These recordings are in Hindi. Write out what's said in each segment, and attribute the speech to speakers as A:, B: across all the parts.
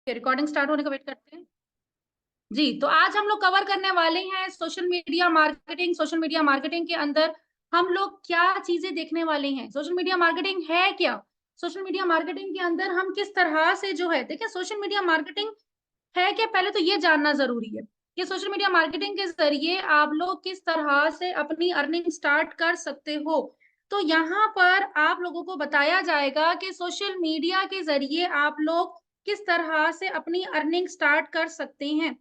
A: रिकॉर्डिंग स्टार्ट होने का वेट करते हैं। जी, तो आज हम लोग कवर करने वाले हैं social media marketing. Social media marketing के अंदर हम लोग क्या चीजें देखने वाले हैं, सोशल मीडिया मार्केटिंग है क्या, सोशल मीडिया मार्केटिंग के अंदर हम किस तरह से जो है, देखिए सोशल मीडिया मार्केटिंग है क्या, पहले तो ये जानना जरूरी है कि सोशल मीडिया मार्केटिंग के जरिए आप लोग किस तरह से अपनी अर्निंग स्टार्ट कर सकते हो। तो यहाँ पर आप लोगों को बताया जाएगा कि सोशल मीडिया के जरिए आप लोग किस तरह से अपनी अर्निंग स्टार्ट कर सकते हैं।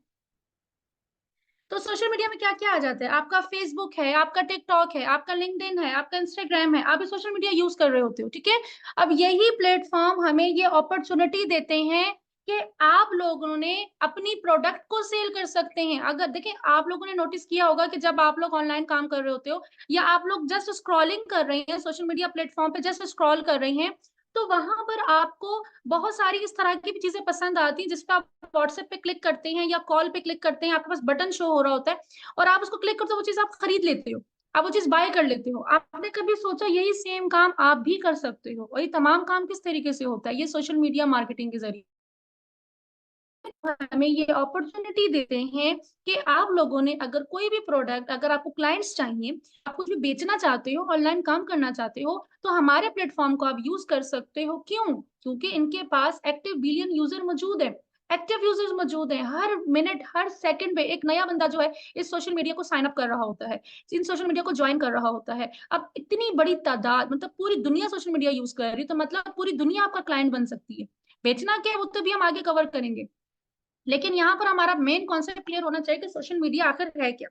A: तो सोशल मीडिया में क्या क्या आ जाता है, आपका फेसबुक है, आपका टिकटॉक है, आपका लिंक्डइन है, आपका इंस्टाग्राम है, आप भी सोशल मीडिया यूज कर रहे होते हो, ठीक है। अब यही प्लेटफॉर्म हमें ये अपॉर्चुनिटी देते हैं कि आप लोगों ने अपनी प्रोडक्ट को सेल कर सकते हैं। अगर देखिए, आप लोगों ने नोटिस किया होगा कि जब आप लोग ऑनलाइन काम कर रहे होते हो या आप लोग जस्ट स्क्रॉलिंग कर रहे हैं सोशल मीडिया प्लेटफॉर्म पे, जस्ट स्क्रॉल कर रहे हैं, तो वहां पर आपको बहुत सारी इस तरह की भी चीजें पसंद आती हैं जिसपे आप व्हाट्सएप पे क्लिक करते हैं या कॉल पे क्लिक करते हैं, आपके पास बटन शो हो रहा होता है और आप उसको क्लिक करते हो, वो चीज आप खरीद लेते हो, आप वो चीज बाय कर लेते हो। आपने कभी सोचा यही सेम काम आप भी कर सकते हो? वही तमाम काम किस तरीके से होता है, ये सोशल मीडिया मार्केटिंग के जरिए हमें ये अपॉर्चुनिटी देते हैं कि आप लोगों ने अगर कोई भी प्रोडक्ट, अगर आपको क्लाइंट्स चाहिए, आप कुछ भी बेचना चाहते हो, ऑनलाइन काम करना चाहते हो, तो हमारे प्लेटफॉर्म को आप यूज कर सकते हो। क्यों? क्योंकि इनके पास एक्टिव बिलियन यूजर मौजूद है, एक्टिव यूजर्स मौजूद हैं। हर मिनट हर सेकंड पे एक नया बंदा जो है इस सोशल मीडिया को साइन अप कर रहा होता है, इन सोशल मीडिया को ज्वाइन कर रहा होता है। अब इतनी बड़ी तादाद, मतलब पूरी दुनिया सोशल मीडिया यूज कर रही है, तो मतलब पूरी दुनिया आपका क्लाइंट बन सकती है। बेचना क्या है वो तो भी हम आगे कवर करेंगे, लेकिन यहाँ पर हमारा मेन कॉन्सेप्ट क्लियर होना चाहिए कि सोशल मीडिया आखिर है क्या।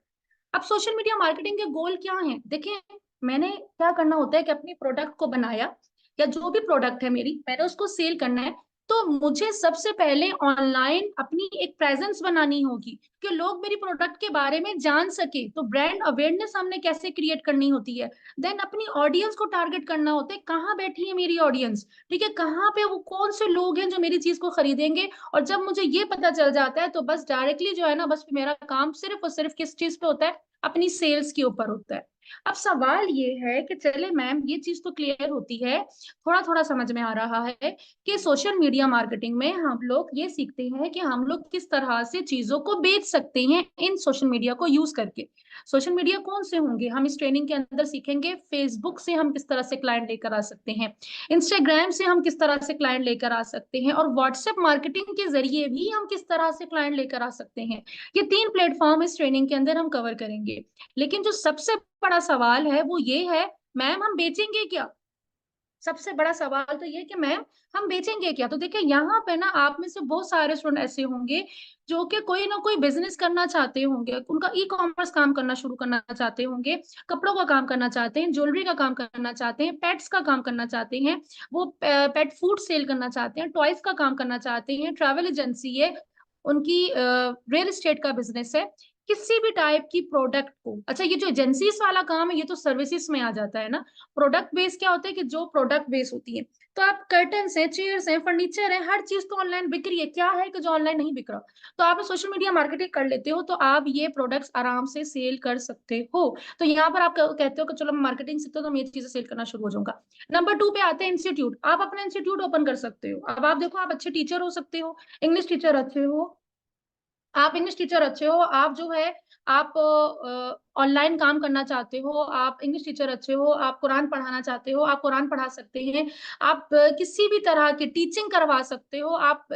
A: अब सोशल मीडिया मार्केटिंग के गोल क्या हैं, देखिए मैंने क्या करना होता है कि अपनी प्रोडक्ट को बनाया या जो भी प्रोडक्ट है मेरी, मैंने उसको सेल करना है, तो मुझे सबसे पहले ऑनलाइन अपनी एक प्रेजेंस बनानी होगी कि लोग मेरी प्रोडक्ट के बारे में जान सके। तो ब्रांड अवेयरनेस हमने कैसे क्रिएट करनी होती है, देन अपनी ऑडियंस को टारगेट करना होता है, कहाँ बैठी है मेरी ऑडियंस, ठीक है, कहाँ पे वो कौन से लोग हैं जो मेरी चीज को खरीदेंगे। और जब मुझे ये पता चल जाता है तो बस डायरेक्टली जो है ना, बस मेरा काम सिर्फ और सिर्फ किस चीज पे होता है, अपनी सेल्स के ऊपर होता है। अब सवाल ये है कि चले मैम, ये चीज तो क्लियर होती है, थोड़ा थोड़ा समझ में आ रहा है कि सोशल मीडिया मार्केटिंग में हम लोग ये सीखते हैं कि हम लोग किस तरह से चीजों को बेच सकते हैं इन सोशल मीडिया को यूज करके। सोशल मीडिया कौन से होंगे, हम इस ट्रेनिंग के अंदर सीखेंगे। फेसबुक से हम किस तरह से क्लाइंट लेकर आ सकते हैं, इंस्टाग्राम से हम किस तरह से क्लाइंट लेकर आ सकते हैं, और व्हाट्सएप मार्केटिंग के जरिए भी हम किस तरह से क्लाइंट लेकर आ सकते हैं। ये तीन प्लेटफॉर्म इस ट्रेनिंग के अंदर हम कवर करेंगे। लेकिन जो सबसे बड़ा सवाल है वो ये है, मैम हम बेचेंगे क्या? सबसे बड़ा सवाल तो ये कि मैम हम बेचेंगे क्या। तो देखिए यहाँ पे ना, आप में से बहुत सारे स्टूडेंट ऐसे होंगे जो कि कोई ना कोई बिजनेस करना चाहते होंगे, उनका ई कॉमर्स काम करना शुरू करना चाहते होंगे, कपड़ों का काम करना चाहते हैं, ज्वेलरी का काम करना चाहते हैं, पेट्स का काम करना चाहते हैं, वो पेट फूड सेल करना चाहते हैं, टॉयज का काम करना चाहते हैं, ट्रैवल एजेंसी है उनकी, रियल एस्टेट का बिजनेस है, किसी भी टाइप की प्रोडक्ट को। अच्छा, ये जो एजेंसीज वाला काम है ये तो सर्विसेज में आ जाता है ना। प्रोडक्ट बेस क्या होता है कि जो प्रोडक्ट बेस होती है, तो आप कर्टन्स हैं, चेयर्स हैं, फर्नीचर है, हर चीज तो ऑनलाइन बिक रही है, क्या है कि जो ऑनलाइन नहीं बिक रहा। तो आप सोशल मीडिया मार्केटिंग कर लेते हो तो आप ये प्रोडक्ट्स आराम से सेल कर सकते हो। तो यहाँ पर आप कहते हो कि चलो मैं मार्केटिंग सीखता हूँ तो मैं ये चीजें सेल करना शुरू हो जाऊंगा। नंबर टू पे आते हैं इंस्टीट्यूट। आप अपना इंस्टीट्यूट ओपन कर सकते हो। अब आप देखो, आप अच्छे टीचर हो सकते हो, इंग्लिश टीचर अच्छे हो, आप इंग्लिश टीचर अच्छे हो, आप जो है आप ऑनलाइन काम करना चाहते हो, आप इंग्लिश टीचर अच्छे हो, आप कुरान पढ़ाना चाहते हो, आप कुरान पढ़ा सकते हैं, आप किसी भी तरह की टीचिंग करवा सकते हो। आप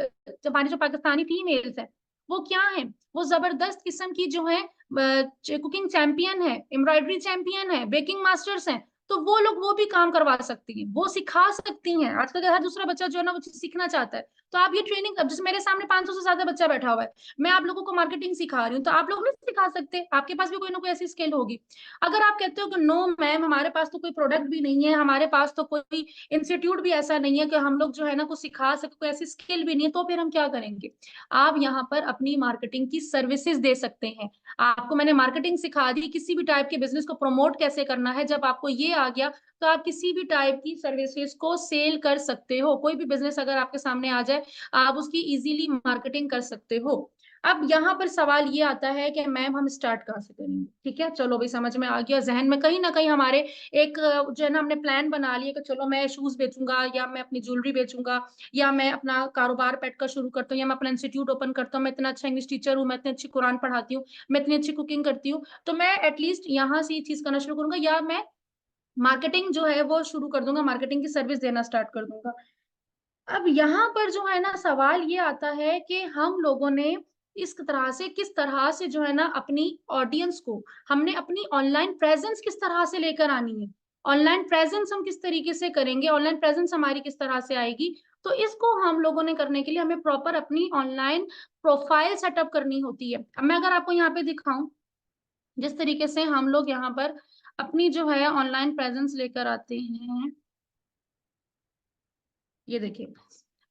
A: हमारी जो पाकिस्तानी फीमेल्स है वो क्या है, वो जबरदस्त किस्म की जो है कुकिंग चैंपियन है, एम्ब्रॉयडरी चैंपियन है, बेकिंग मास्टर्स हैं, तो वो लोग वो भी काम करवा सकती हैं, वो सिखा सकती हैं। आजकल का हर दूसरा बच्चा जो है ना वो चीज सीखना चाहता है। तो आप ये ट्रेनिंग, अब जैसे मेरे सामने 500 से ज्यादा बच्चा बैठा हुआ है, मैं आप लोगों को मार्केटिंग सिखा रही हूँ, तो आप लोग नहीं सिखा सकते? आपके पास भी कोई ना कोई ऐसी स्किल होगी। अगर आप कहते हो कि नो मैम, हमारे पास तो कोई प्रोडक्ट भी नहीं है, हमारे पास तो कोई इंस्टीट्यूट भी ऐसा नहीं है कि हम लोग जो है ना कुछ सिखा सके, कोई ऐसी स्किल भी नहीं है, तो फिर हम क्या करेंगे? आप यहाँ पर अपनी मार्केटिंग की सर्विसेज दे सकते हैं। आपको मैंने मार्केटिंग सिखा दी, किसी भी टाइप के बिजनेस को प्रमोट कैसे करना है, जब आपको ये आ गया तो आप किसी भी टाइप की सर्विसेज को सेल कर सकते हो। कोई भी बिजनेस अगर आपके सामने आ जाए, आप उसकी इजीली मार्केटिंग कर सकते हो। अब यहाँ पर सवाल ये आता है कि मैम हम स्टार्ट कहाँ से करेंगे? ठीक है, चलो भी समझ में आ गया, जहन में कहीं ना कहीं हमारे एक जो है ना हमने प्लान बना लिया कि चलो मैं शूज बेचूंगा, या मैं अपनी ज्वेलरी बेचूंगा, या मैं अपना कारोबार पेट का शुरू करता हूँ, या मैं अपना इंस्टीट्यूट ओपन करता हूँ, मैं इतना अच्छा इंग्लिश टीचर हूँ, मैं इतनी अच्छी कुरान पढ़ाती हूँ, मैं इतनी अच्छी कुकिंग करती हूँ, तो मैं एटलीस्ट यहाँ से ये चीज करना शुरू करूंगा, या मैं मार्केटिंग जो है वो शुरू कर दूंगा, मार्केटिंग की सर्विस देना स्टार्ट कर दूंगा। अब यहाँ पर जो है ना सवाल ये आता है कि हम लोगों ने इस तरह से किस तरह से जो है ना अपनी ऑडियंस को, हमने अपनी ऑनलाइन प्रेजेंस किस तरह से लेकर आनी है, ऑनलाइन प्रेजेंस हम किस तरीके से करेंगे, ऑनलाइन प्रेजेंस हमारी किस तरह से आएगी। तो इसको हम लोगों ने करने के लिए हमें प्रॉपर अपनी ऑनलाइन प्रोफाइल सेटअप करनी होती है। अब मैं अगर आपको यहाँ पे दिखाऊं, जिस तरीके से हम लोग यहाँ पर अपनी जो है ऑनलाइन प्रेजेंस लेकर आते हैं, ये देखिए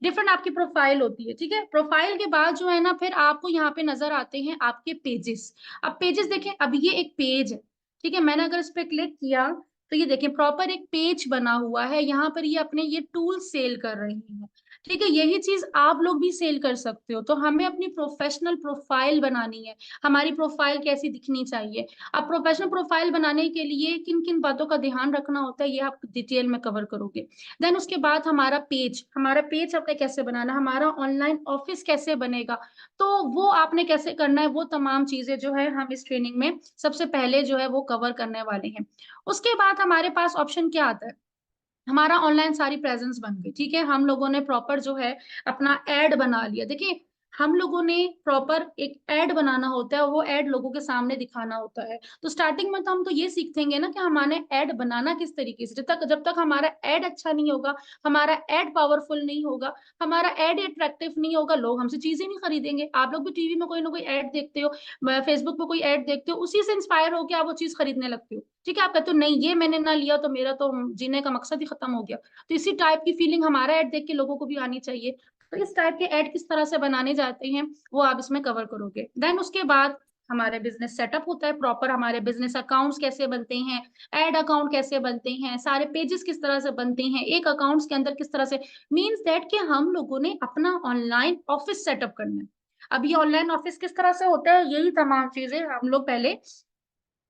A: डिफरेंट आपकी प्रोफाइल होती है। ठीक है, प्रोफाइल के बाद जो है ना फिर आपको यहाँ पे नजर आते हैं आपके पेजेस। अब पेजेस देखें, अब ये एक पेज है, ठीक है, मैंने अगर इस पे क्लिक किया तो ये देखें प्रॉपर एक पेज बना हुआ है, यहाँ पर ये अपने ये टूल सेल कर रही है। ठीक है, यही चीज आप लोग भी सेल कर सकते हो। तो हमें अपनी प्रोफेशनल प्रोफाइल बनानी है, हमारी प्रोफाइल कैसी दिखनी चाहिए। अब प्रोफेशनल प्रोफाइल बनाने के लिए किन किन बातों का ध्यान रखना होता है ये आप डिटेल में कवर करोगे। देन उसके बाद हमारा पेज आपने कैसे बनाना, हमारा ऑनलाइन ऑफिस कैसे बनेगा, तो वो आपने कैसे करना है, वो तमाम चीजें जो है हम इस ट्रेनिंग में सबसे पहले जो है वो कवर करने वाले हैं। उसके बाद हमारे पास ऑप्शन क्या आता है, हमारा ऑनलाइन सारी प्रेजेंस बन गई। ठीक है, हम लोगों ने प्रॉपर जो है अपना एड बना लिया। देखिए हम लोगों ने प्रॉपर एक एड बनाना होता है, वो एड लोगों के सामने दिखाना होता है। तो स्टार्टिंग में तो हम तो ये सीखेंगे ना कि हमारे ऐड बनाना किस तरीके से, जब तक हमारा ऐड अच्छा नहीं होगा, हमारा ऐड पावरफुल नहीं होगा, हमारा ऐड अट्रैक्टिव नहीं होगा, लोग हमसे चीजें नहीं खरीदेंगे। आप लोग भी टीवी में कोई ना कोई ऐड देखते हो, फेसबुक पे कोई ऐड देखते हो, उसी से इंस्पायर होकर आप वो चीज खरीदने लगते हो। ठीक है, आप कहते हो नहीं ये मैंने ना लिया तो मेरा तो जीने का मकसद ही खत्म हो गया। तो इसी टाइप की फीलिंग हमारा ऐड देख के लोगों को भी आनी चाहिए। तो इस टाइप के ऐड किस तरह से बनाने जाते हैं वो आप इसमें कवर करोगे। देन उसके बाद हमारे बिजनेस सेटअप होता है प्रॉपर, हमारे बिजनेस अकाउंट्स कैसे बनते हैं, ऐड अकाउंट कैसे बनते हैं, सारे पेजेस किस तरह से बनते हैं, एक अकाउंट्स के अंदर किस तरह से, मीन्स दैट कि हम लोगों ने अपना ऑनलाइन ऑफिस सेटअप करना है। अब ये ऑनलाइन ऑफिस किस तरह से होता है, यही तमाम चीजें हम लोग पहले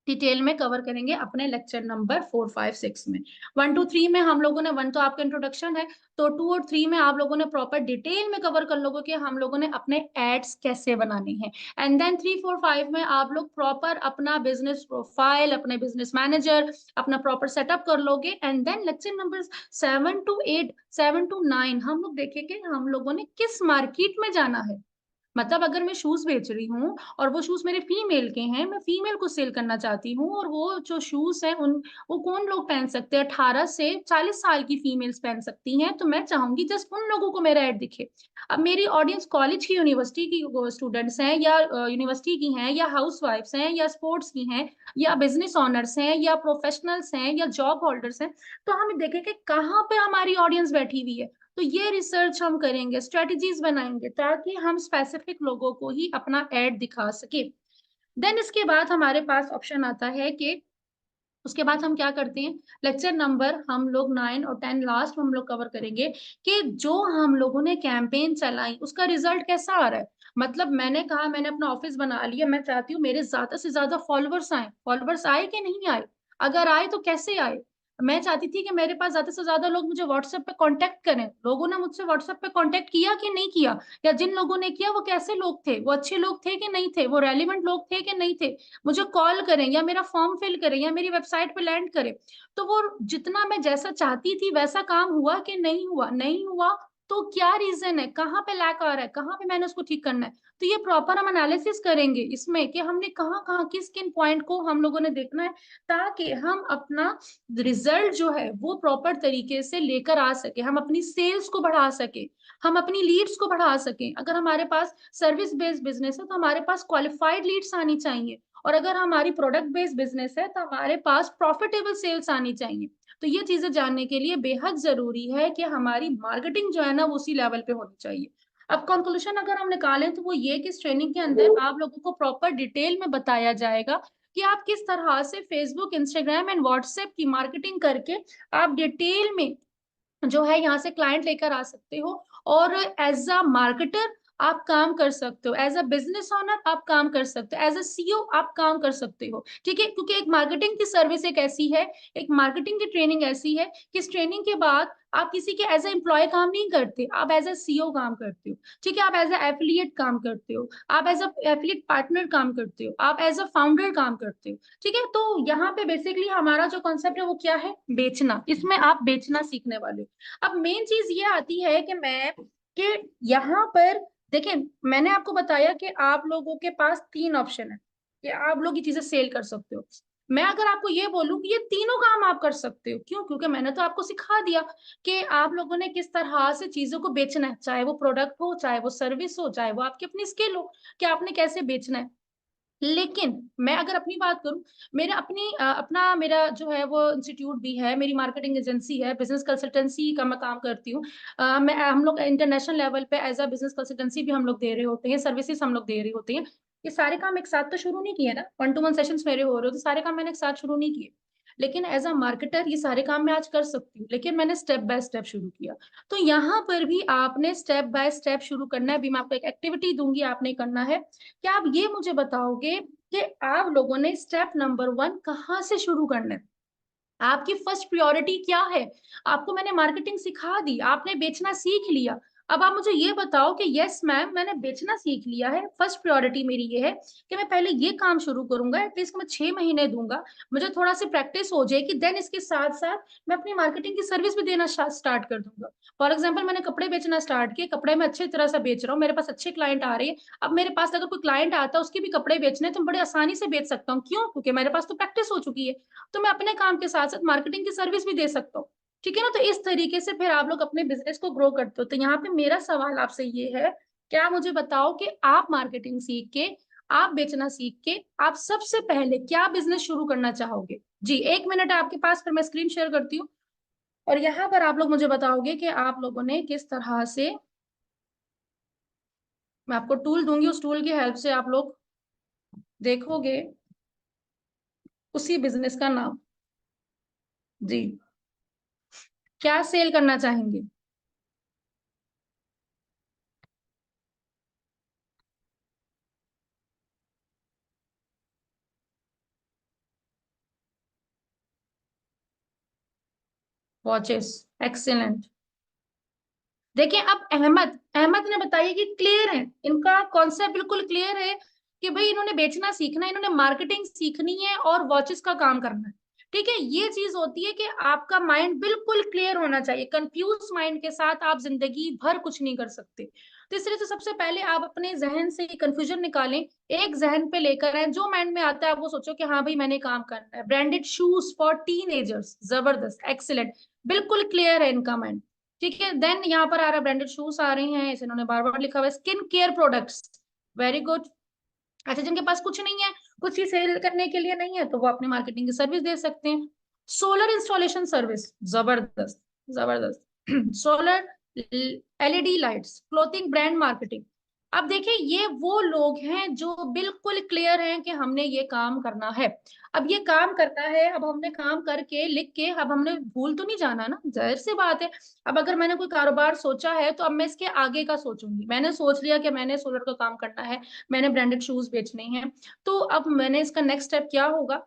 A: डिटेल में कवर करेंगे अपने लेक्चर नंबर 4, 5, 6 में। 1, 2, 3 में हम लोगों ने, 1 तो आपका इंट्रोडक्शन है, तो 2 और 3 में आप लोगों ने प्रॉपर डिटेल में कवर कर लोगे कि हम लोगों ने अपने एड्स कैसे बनाने हैं। एंड देन 3, 4, 5 में आप लोग प्रॉपर अपना बिजनेस प्रोफाइल, अपने बिजनेस मैनेजर अपना प्रॉपर सेटअप कर लोगे। And then lecture number 7 to 8, 7 to 9 हम लोग देखेंगे हम लोगों ने किस मार्केट में जाना है। मतलब अगर मैं शूज बेच रही हूँ और वो शूज मेरे फीमेल के हैं, मैं फीमेल को सेल करना चाहती हूँ, और वो जो शूज है उन वो कौन लोग पहन सकते हैं, 18 से 40 साल की फीमेल्स पहन सकती हैं, तो मैं चाहूंगी जस्ट उन लोगों को मेरा ऐड दिखे। अब मेरी ऑडियंस कॉलेज की, यूनिवर्सिटी की स्टूडेंट्स हैं, या यूनिवर्सिटी की हैं, या हाउस वाइफ्स हैं, या स्पोर्ट्स की हैं, या बिजनेस ऑनर्स हैं, या प्रोफेशनल्स हैं, या जॉब होल्डर्स हैं। तो हम देखें कि कहाँ पे हमारी ऑडियंस बैठी हुई है। तो ये रिसर्च हम करेंगे, स्ट्रेटजीज बनाएंगे ताकि हम स्पेसिफिक लोगों को ही अपना एड दिखा सके। देन इसके बाद हमारे पास ऑप्शन आता है कि उसके बाद हम क्या करते हैं, लेक्चर नंबर हम लोग 9 और 10 लास्ट में हम लोग कवर करेंगे कि जो हम लोगों ने कैंपेन चलाई उसका रिजल्ट कैसा आ रहा है। मतलब मैंने कहा मैंने अपना ऑफिस बना लिया, मैं चाहती हूँ मेरे ज्यादा से ज्यादा फॉलोवर्स आए कि नहीं आए, अगर आए तो कैसे आए। मैं चाहती थी कि मेरे पास ज्यादा से ज्यादा लोग मुझे व्हाट्सएप पे कांटेक्ट करें, लोगों ने मुझसे व्हाट्सएप पे कांटेक्ट किया कि नहीं किया, या जिन लोगों ने किया वो कैसे लोग थे, वो अच्छे लोग थे कि नहीं थे, वो रेलिवेंट लोग थे कि नहीं थे, मुझे कॉल करें या मेरा फॉर्म फिल करें या मेरी वेबसाइट पे लैंड करें। तो वो जितना मैं जैसा चाहती थी वैसा काम हुआ कि नहीं हुआ, नहीं हुआ तो क्या रीजन है, कहाँ पे लैक आ रहा है, कहाँ पे मैंने उसको ठीक करना है। तो ये प्रॉपर हम एनालिसिस करेंगे इसमें कि हमने कहाँ कहाँ किस किन पॉइंट को हम लोगों ने देखना है, ताकि हम अपना रिजल्ट जो है वो प्रॉपर तरीके से लेकर आ सके, हम अपनी सेल्स को बढ़ा सके, हम अपनी लीड्स को बढ़ा सकें। अगर हमारे पास सर्विस बेस्ड बिजनेस है तो हमारे पास क्वालिफाइड लीड्स आनी चाहिए, और अगर हमारी प्रोडक्ट बेस्ड बिजनेस है तो हमारे पास प्रॉफिटेबल सेल्स आनी चाहिए। तो ये चीजें जानने के लिए बेहद जरूरी है कि हमारी मार्केटिंग जो है ना वो उसी लेवल पे होनी चाहिए। अब कंक्लूजन अगर हम निकालें तो वो ये कि इस ट्रेनिंग के अंदर आप लोगों को प्रॉपर डिटेल में बताया जाएगा कि आप किस तरह से फेसबुक, इंस्टाग्राम एंड व्हाट्सएप की मार्केटिंग करके आप डिटेल में जो है यहाँ से क्लाइंट लेकर आ सकते हो, और एज अ मार्केटर आप काम कर सकते हो, एज अ बिजनेस ओनर आप काम कर सकते हो, एज अ सीईओ आप काम कर सकते हो। ठीक है, क्योंकि एक मार्केटिंग की सर्विस एक ऐसी है, एक मार्केटिंग की ट्रेनिंग ऐसी है कि इस ट्रेनिंग के बाद आप किसी के एज ए एम्प्लॉय काम नहीं करते, आप एज ए सीईओ काम करते हो। ठीक है, आप एज ए एफिलिएट काम करते हो, आप एज अ एफिलिएट पार्टनर काम करते हो, आप एज अ फाउंडर काम करते हो। ठीक है, तो यहाँ पे बेसिकली हमारा जो कॉन्सेप्ट है वो क्या है, बेचना। इसमें आप बेचना सीखने वाले हो। अब मेन चीज ये आती है कि मैं कि यहाँ पर देखिए, मैंने आपको बताया कि आप लोगों के पास तीन ऑप्शन है कि आप लोग ये चीजें सेल कर सकते हो। मैं अगर आपको ये बोलूं कि ये तीनों काम आप कर सकते हो, क्यों? क्योंकि मैंने तो आपको सिखा दिया कि आप लोगों ने किस तरह से चीजों को बेचना है, चाहे वो प्रोडक्ट हो, चाहे वो सर्विस हो, चाहे वो आपकी अपनी स्किल हो, कि आपने कैसे बेचना है। लेकिन मैं अगर अपनी बात करूं, मेरा अपना मेरा जो है वो इंस्टीट्यूट भी है, मेरी मार्केटिंग एजेंसी है, बिजनेस कंसल्टेंसी का मैं काम करती हूँ। मैं हम लोग इंटरनेशनल लेवल पे एज अ बिजनेस कंसल्टेंसी भी हम लोग दे रहे होते हैं, सर्विसेज हम लोग दे रहे होते हैं। ये सारे काम एक साथ तो शुरू नहीं किए ना, 1-to-1 सेशंस मेरे हो रहे हो, तो सारे काम मैंने एक साथ शुरू नहीं किए। लेकिन एज अ मार्केटर ये सारे काम मैं आज कर सकती हूँ, लेकिन मैंने स्टेप बाय स्टेप शुरू किया। तो यहाँ पर भी आपने स्टेप बाय स्टेप शुरू करना है। अभी मैं आपको एक एक्टिविटी दूंगी, आपने करना है। क्या आप ये मुझे बताओगे कि आप लोगों ने स्टेप नंबर 1 कहाँ से शुरू करना है? आपकी फर्स्ट प्रायोरिटी क्या है? आपको मैंने मार्केटिंग सिखा दी, आपने बेचना सीख लिया। अब आप मुझे ये बताओ कि यस मैम, मैंने बेचना सीख लिया है, फर्स्ट प्रायोरिटी मेरी ये है कि मैं पहले ये काम शुरू करूंगा, एटलीस्ट मैं 6 महीने दूंगा, मुझे थोड़ा सी प्रैक्टिस हो जाएगी, देन इसके साथ साथ मैं अपनी मार्केटिंग की सर्विस भी देना स्टार्ट कर दूंगा। फॉर एग्जाम्पल, मैंने कपड़े बेचना स्टार्ट किए, कपड़े में अच्छी तरह से बेच रहा हूँ, मेरे पास अच्छे क्लाइंट आ रहे हैं। अब मेरे पास अगर कोई क्लाइंट आता है, उसके भी कपड़े बेचने, तो मैं बड़े आसानी से बेच सकता हूँ। क्यों? क्योंकि मेरे पास तो प्रैक्टिस हो चुकी है। तो मैं अपने काम के साथ साथ मार्केटिंग की सर्विस भी दे सकता हूँ। ठीक है ना? तो इस तरीके से फिर आप लोग अपने बिजनेस को ग्रो करते हो। तो यहाँ पे मेरा सवाल आपसे ये है, क्या मुझे बताओ कि आप मार्केटिंग सीख के, आप बेचना सीख के, आप सबसे पहले क्या बिजनेस शुरू करना चाहोगे? जी, 1 मिनट है आपके पास, फिर मैं स्क्रीन शेयर करती हूँ। और यहाँ पर आप लोग मुझे बताओगे कि आप लोगों ने किस तरह से, मैं आपको टूल दूंगी, उस टूल की हेल्प से आप लोग देखोगे उसी बिजनेस का नाम। जी, क्या सेल करना चाहेंगे? Watches, excellent. देखिए, अब अहमद अहमद ने बताया कि क्लियर है, इनका कॉन्सेप्ट बिल्कुल क्लियर है कि भाई इन्होंने बेचना सीखना है, इन्होंने मार्केटिंग सीखनी है और वॉचेस का काम करना है। ठीक है, ये चीज होती है कि आपका माइंड बिल्कुल क्लियर होना चाहिए। कंफ्यूज माइंड के साथ आप जिंदगी भर कुछ नहीं कर सकते। तो इसलिए तो सबसे पहले आप अपने जहन से कंफ्यूजन निकालें, एक जहन पे लेकर आए, जो माइंड में आता है आप वो सोचो कि हाँ भाई मैंने काम करना है। ब्रांडेड शूज फॉर टीनेजर्स, जबरदस्त, एक्सीलेंट, बिल्कुल क्लियर है इनका माइंड। ठीक है, देन यहाँ पर आ रहा है ब्रांडेड शूज आ रहे हैं, इसे इन्होंने बार बार लिखा हुआ है, skin care products, very good. अच्छा, जिनके पास कुछ नहीं है, कुछ ही सेल करने के लिए नहीं है, तो वो अपनी मार्केटिंग की सर्विस दे सकते हैं। सोलर इंस्टॉलेशन सर्विस, जबरदस्त, जबरदस्त। Solar LED lights, clothing brand marketing. अब देखिए, ये वो लोग हैं जो बिल्कुल क्लियर हैं कि हमने ये काम करना है। अब ये काम करना है, अब हमने काम करके लिख के, अब हमने भूल तो नहीं जाना ना, जाहिर सी बात है। अब अगर मैंने कोई कारोबार सोचा है, तो अब मैं इसके आगे का सोचूंगी। मैंने सोच लिया कि मैंने सोलर का काम करना है, मैंने ब्रांडेड शूज बेचने हैं, तो अब मैंने इसका नेक्स्ट स्टेप क्या होगा,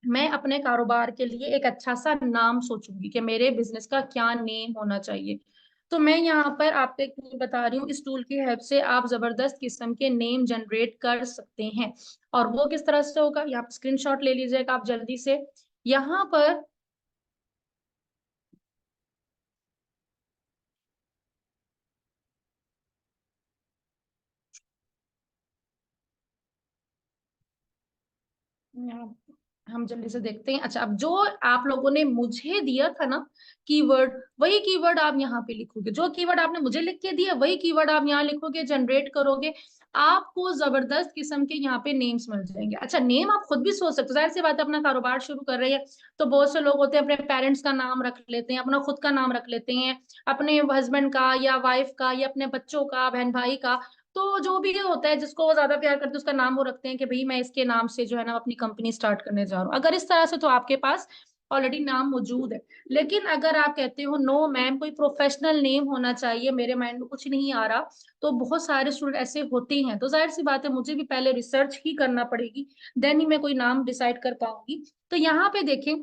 A: मैं अपने कारोबार के लिए एक अच्छा सा नाम सोचूंगी कि मेरे बिजनेस का क्या नेम होना चाहिए। तो मैं यहाँ पर आपको एक टूल बता रही हूँ, इस टूल की हेल्प से आप जबरदस्त किस्म के नेम जनरेट कर सकते हैं। और वो किस तरह से होगा, यहाँ स्क्रीनशॉट ले लीजिएगा आप जल्दी से। यहाँ पर यहाँ हम जल्दी से देखते हैं। अच्छा, अब जो आप लोगों ने मुझे दिया था ना कीवर्ड, वही कीवर्ड आप यहाँ पे लिखोगे। जो कीवर्ड आपने मुझे लिख के दिया, वही कीवर्ड आप यहाँ लिखोगे, जनरेट करोगे, आपको जबरदस्त किस्म के यहाँ पे नेम्स मिल जाएंगे। अच्छा, नेम आप खुद भी सोच सकते हो, जाहिर सी बात है, अपना कारोबार शुरू कर रहे हैं, तो बहुत से लोग होते हैं अपने पेरेंट्स का नाम रख लेते हैं, अपना खुद का नाम रख लेते हैं, अपने हस्बैंड का या वाइफ का या अपने बच्चों का, बहन भाई का। तो जो भी होता है, जिसको वो ज्यादा प्यार करते हैं, उसका नाम वो रखते हैं कि भाई मैं इसके नाम से जो है ना अपनी कंपनी स्टार्ट करने जा रहा हूँ। अगर इस तरह से, तो आपके पास ऑलरेडी नाम मौजूद है। लेकिन अगर आप कहते हो नो मैम कोई प्रोफेशनल नेम होना चाहिए, मेरे माइंड में कुछ नहीं आ रहा, तो बहुत सारे स्टूडेंट ऐसे होते हैं, तो जाहिर सी बात है मुझे भी पहले रिसर्च ही करना पड़ेगी, देन ही मैं कोई नाम डिसाइड कर पाऊंगी। तो यहाँ पे देखें,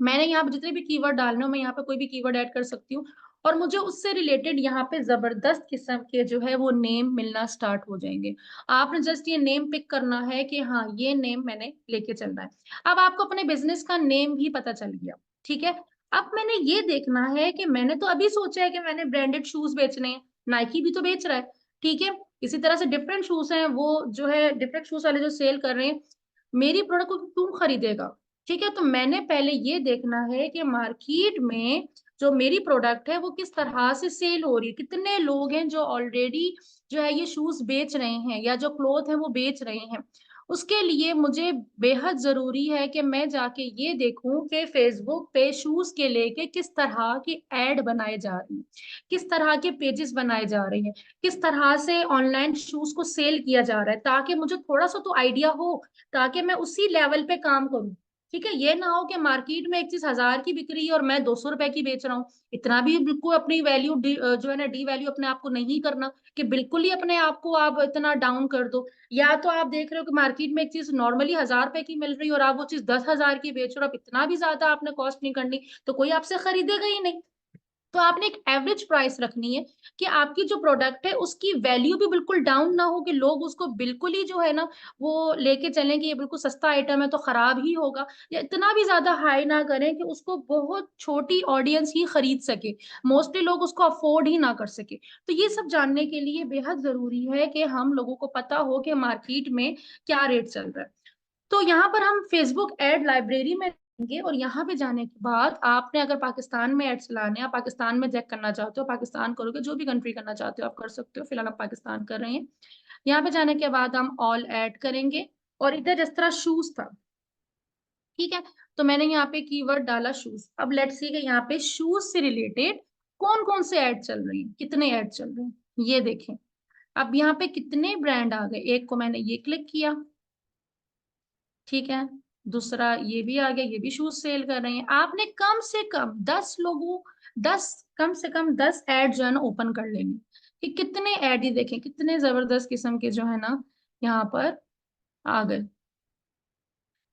A: मैंने यहाँ पे जितने भी कीवर्ड डालने हो, मैं यहाँ पे कोई भी कीवर्ड ऐड कर सकती हूँ, और मुझे उससे रिलेटेड यहाँ पे जबरदस्त किस्म के जो है वो नेम मिलना स्टार्ट हो जाएंगे। आपने जस्ट ये नेम पिक करना है कि हाँ ये नेम मैंने लेके चलना है। अब आपको अपने बिजनेस का नेम भी पता चल गया, ठीक है। अब मैंने ये देखना है कि मैंने तो अभी सोचा है कि मैंने ब्रांडेड शूज बेचने हैं, नाइकी भी तो बेच रहा है, ठीक है। इसी तरह से डिफरेंट शूज हैं, वो जो है डिफरेंट शूज वाले जो सेल कर रहे हैं, मेरी प्रोडक्ट को क्यों खरीदेगा, ठीक है। तो मैंने पहले ये देखना है कि मार्केट में जो मेरी प्रोडक्ट है वो किस तरह से सेल हो रही है, कितने लोग हैं जो ऑलरेडी जो है ये शूज बेच रहे हैं या जो क्लोथ है वो बेच रहे हैं। उसके लिए मुझे बेहद जरूरी है कि मैं जाके ये देखूं कि फेसबुक पे शूज के लेके किस तरह की एड बनाए जा रही हैं, किस तरह के पेजेस बनाए जा रहे हैं, किस तरह से ऑनलाइन शूज को सेल किया जा रहा है, ताकि मुझे थोड़ा सा तो आइडिया हो, ताकि मैं उसी लेवल पे काम करूं। ठीक है, ये ना हो कि मार्केट में एक चीज 1000 की बिक रही है और मैं 200 रुपए की बेच रहा हूँ। इतना भी बिल्कुल अपनी वैल्यू जो है ना डी वैल्यू अपने आप को नहीं करना, कि बिल्कुल ही अपने आप को आप इतना डाउन कर दो। या तो आप देख रहे हो कि मार्केट में एक चीज नॉर्मली 1000 रुपए की मिल रही है और आप वो चीज 10,000 की बेच रहे हो, आप इतना भी ज्यादा आपने कॉस्ट नहीं करनी, तो कोई आपसे खरीदेगा ही नहीं। तो आपने एक एवरेज प्राइस रखनी है कि आपकी जो प्रोडक्ट है उसकी वैल्यू भी बिल्कुल डाउन ना हो, कि लोग उसको बिल्कुल ही जो है ना वो लेके चलें कि ये बिल्कुल सस्ता आइटम है तो खराब ही होगा, या इतना भी ज्यादा हाई ना करें कि उसको बहुत छोटी ऑडियंस ही खरीद सके, मोस्टली लोग उसको अफोर्ड ही ना कर सके। तो ये सब जानने के लिए बेहद जरूरी है कि हम लोगों को पता हो कि मार्केट में क्या रेट चल रहा है। तो यहाँ पर हम फेसबुक एड लाइब्रेरी में जाएंगे, और यहाँ पे जाने के बाद आपने अगर पाकिस्तान में एड चलाने, आप पाकिस्तान में चेक करना चाहते हो, पाकिस्तान करोगे, जो भी कंट्री करना चाहते हो आप कर सकते हो, फिलहाल हम पाकिस्तान कर रहे हैं। यहाँ पे जाने के बाद हम ऑल ऐड करेंगे, और इधर जिस तरह शूज था, ठीक है, तो मैंने यहाँ पे कीवर्ड डाला शूज। अब लेट्स सी कि यहाँ पे शूज से रिलेटेड कौन कौन से ऐड चल रहे हैं, कितने ऐड चल रहे हैं, ये देखें। अब यहाँ पे कितने ब्रांड आ गए, एक को मैंने ये क्लिक किया, ठीक है, दूसरा ये भी आ गया, ये भी शूज सेल कर रहे हैं। आपने कम से कम 10 लोगों, 10, कम से कम 10 ऐड जो है ना ओपन कर लेंगे, कि कितने ऐड ही देखें, कितने जबरदस्त किस्म के जो है ना यहाँ पर आ गए।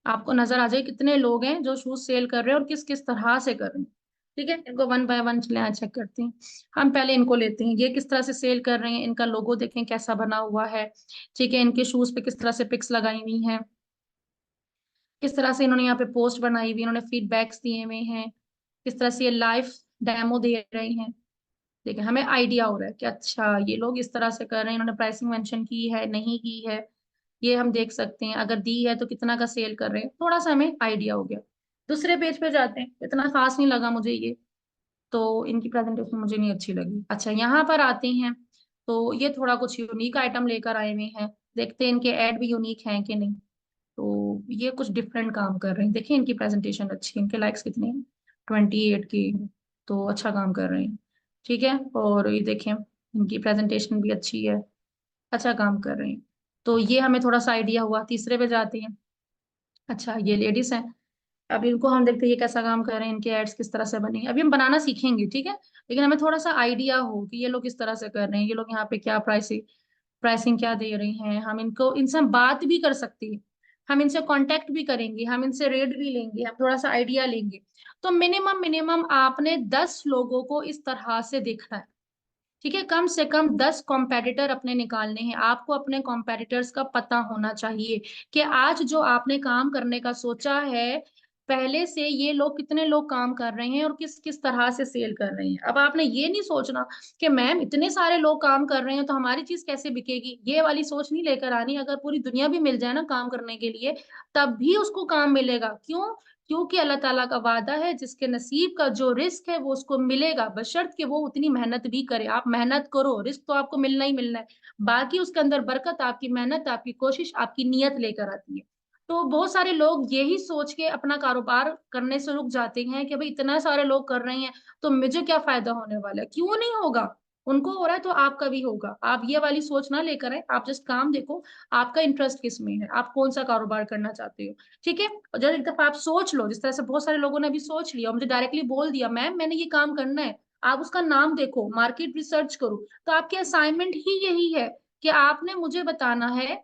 A: आपको नजर आ जाए कितने लोग हैं जो शूज सेल कर रहे हैं और किस किस तरह से कर रहे हैं। ठीक है, इनको वन बाय वन चले चेक करते हैं। हम पहले इनको लेते हैं, ये किस तरह से सेल कर रहे हैं, इनका लोगो देखें कैसा बना हुआ है, ठीक है, इनके शूज पे किस तरह से पिक्स लगाई हुई हैं, किस तरह से इन्होंने यहाँ पे पोस्ट बनाई हुई, इन्होंने फीडबैक्स दिए हुए हैं, किस तरह से ये लाइव डेमो दे रहे हैं। देखिए हमें आइडिया हो रहा है कि अच्छा ये लोग इस तरह से कर रहे हैं, इन्होंने प्राइसिंग मेंशन की है नहीं की है, ये हम देख सकते हैं, अगर दी है तो कितना का सेल कर रहे हैं, थोड़ा सा हमें आइडिया हो गया। दूसरे पेज पे जाते हैं, इतना खास नहीं लगा मुझे ये, तो इनकी प्रेजेंटेशन मुझे नहीं अच्छी लगी। अच्छा यहाँ पर आते हैं, तो ये थोड़ा कुछ यूनिक आइटम लेकर आए हुए हैं, देखते हैं इनके ऐड भी यूनिक हैं कि नहीं। तो ये कुछ डिफरेंट काम कर रहे हैं, देखिए इनकी प्रेजेंटेशन अच्छी है, इनके लाइक्स कितने हैं, 28 के, तो अच्छा काम कर रहे हैं, ठीक है। और ये देखें इनकी प्रेजेंटेशन भी अच्छी है, अच्छा काम कर रहे हैं। तो ये हमें थोड़ा सा आइडिया हुआ। तीसरे पे जाते हैं, अच्छा ये लेडीज हैं, अब इनको हम देखते हैं ये कैसा काम कर रहे हैं, इनके एड्स किस तरह से बने, अभी हम बनाना सीखेंगे, ठीक है। लेकिन हमें थोड़ा सा आइडिया हो कि ये लोग किस तरह से कर रहे हैं, ये लोग यहाँ पे क्या प्राइसिंग प्राइसिंग क्या दे रहे हैं, हम इनको, इनसे हम बात भी कर सकते हैं, हम इनसे कांटेक्ट भी करेंगे, हम इनसे रेट भी लेंगे, हम थोड़ा सा आइडिया लेंगे। तो मिनिमम मिनिमम आपने 10 लोगों को इस तरह से देखना है, ठीक है। कम से कम 10 कॉम्पेटिटर अपने निकालने हैं, आपको अपने कॉम्पेटिटर्स का पता होना चाहिए कि आज जो आपने काम करने का सोचा है, पहले से ये लोग कितने लोग काम कर रहे हैं और किस किस तरह से सेल कर रहे हैं। अब आपने ये नहीं सोचना कि मैम इतने सारे लोग काम कर रहे हैं तो हमारी चीज कैसे बिकेगी, ये वाली सोच नहीं लेकर आनी। अगर पूरी दुनिया भी मिल जाए ना काम करने के लिए, तब भी उसको काम मिलेगा। क्यों? क्योंकि अल्लाह ताला का वादा है, जिसके नसीब का जो रिस्क है वो उसको मिलेगा, बशर्त कि वो उतनी मेहनत भी करे। आप मेहनत करो, रिस्क तो आपको मिलना ही मिलना है, बाकी उसके अंदर बरकत आपकी मेहनत, आपकी कोशिश, आपकी नियत लेकर आती है। तो बहुत सारे लोग यही सोच के अपना कारोबार करने से रुक जाते हैं कि भाई इतना सारे लोग कर रहे हैं तो मुझे क्या फायदा होने वाला है, क्यों नहीं होगा। उनको हो रहा है तो आपका भी होगा। आप ये वाली सोच ना लेकर आए, आप जस्ट काम देखो, आपका इंटरेस्ट किस में है, आप कौन सा कारोबार करना चाहते हो। ठीक है, और जब एक दफा आप सोच लो, जिस तरह से बहुत सारे लोगों ने अभी सोच लिया और मुझे डायरेक्टली बोल दिया मैम मैंने ये काम करना है, आप उसका नाम देखो, मार्केट रिसर्च करो। तो आपकी असाइनमेंट ही यही है कि आपने मुझे बताना है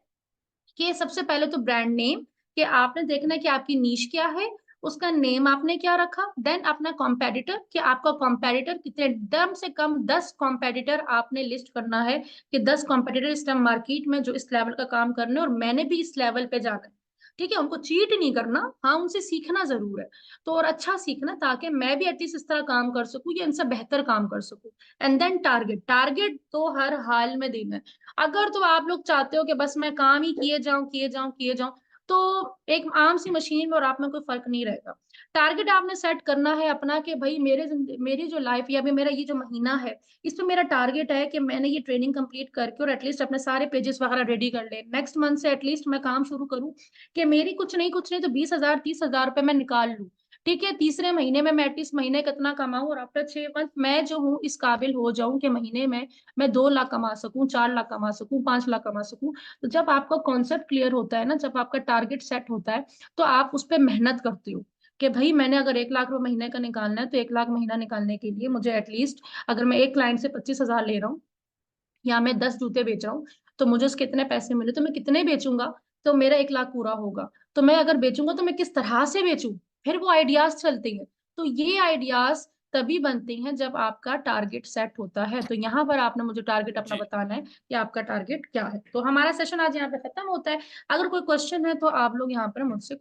A: कि सबसे पहले तो ब्रांड नेम, कि आपने देखना है कि आपकी नीश क्या है, उसका नेम आपने क्या रखा। देन अपना कॉम्पेटिटर, कि आपका कॉम्पेटिटर कितने, कम से कम 10 कॉम्पेटिटर आपने लिस्ट करना है, कि 10 कॉम्पेटिटर इस टाइम मार्केट में जो इस लेवल का काम कर रहे हैं और मैंने भी इस लेवल पे जाना है। ठीक है, उनको चीट नहीं करना, हाँ उनसे सीखना जरूर है। तो और अच्छा सीखना, ताकि मैं भी एटलीस्ट इस तरह काम कर सकूं या इनसे बेहतर काम कर सकूं। एंड देन टारगेट, टारगेट तो हर हाल में देना है। अगर तो आप लोग चाहते हो कि बस मैं काम ही किए जाऊं किए जाऊं किए जाऊं, तो एक आम सी मशीन में और आप में कोई फर्क नहीं रहेगा। टारगेट आपने सेट करना है अपना, कि भाई मेरी जो लाइफ या अभी मेरा ये जो महीना है, इस पे मेरा टारगेट है कि मैंने ये ट्रेनिंग कंप्लीट करके और एटलीस्ट अपने सारे पेजेस वगैरह रेडी कर ले। नेक्स्ट मंथ से एटलीस्ट मैं काम शुरू करूं कि मेरी कुछ नहीं तो 20,000 30,000 रुपए मैं निकाल लूं। ठीक है, तीसरे महीने में मैं एटलीस्ट महीने कितना कमाऊं, और आफ्टर 6 मंथ मैं जो हूँ इस काबिल हो जाऊं कि महीने में मैं 2 लाख कमा सकूं, 4 लाख कमा सकूं, 5 लाख कमा सकूं। तो जब आपका कॉन्सेप्ट क्लियर होता है ना, जब आपका टारगेट सेट होता है, तो आप उस पर मेहनत करते हो कि भाई मैंने अगर 1 लाख रुपए महीने का निकालना है, तो 1 लाख महीना निकालने के लिए मुझे एटलीस्ट, अगर मैं एक क्लाइंट से 25,000 ले रहा हूँ या मैं 10 जूते बेच रहा हूँ, तो मुझे उसके कितने पैसे मिले, तो मैं कितने बेचूंगा तो मेरा 1 लाख पूरा होगा। तो मैं अगर बेचूंगा तो मैं किस तरह से बेचूं, फिर वो आइडियाज चलते हैं। तो ये आइडियाज तभी बनते हैं जब आपका टारगेट सेट होता है। तो यहाँ पर आपने मुझे टारगेट अपना
B: जी।
A: बताना है कि आपका टारगेट क्या है। तो हमारा सेशन आज यहाँ पे खत्म होता है। अगर कोई क्वेश्चन है तो आप लोग यहाँ पर मुझसे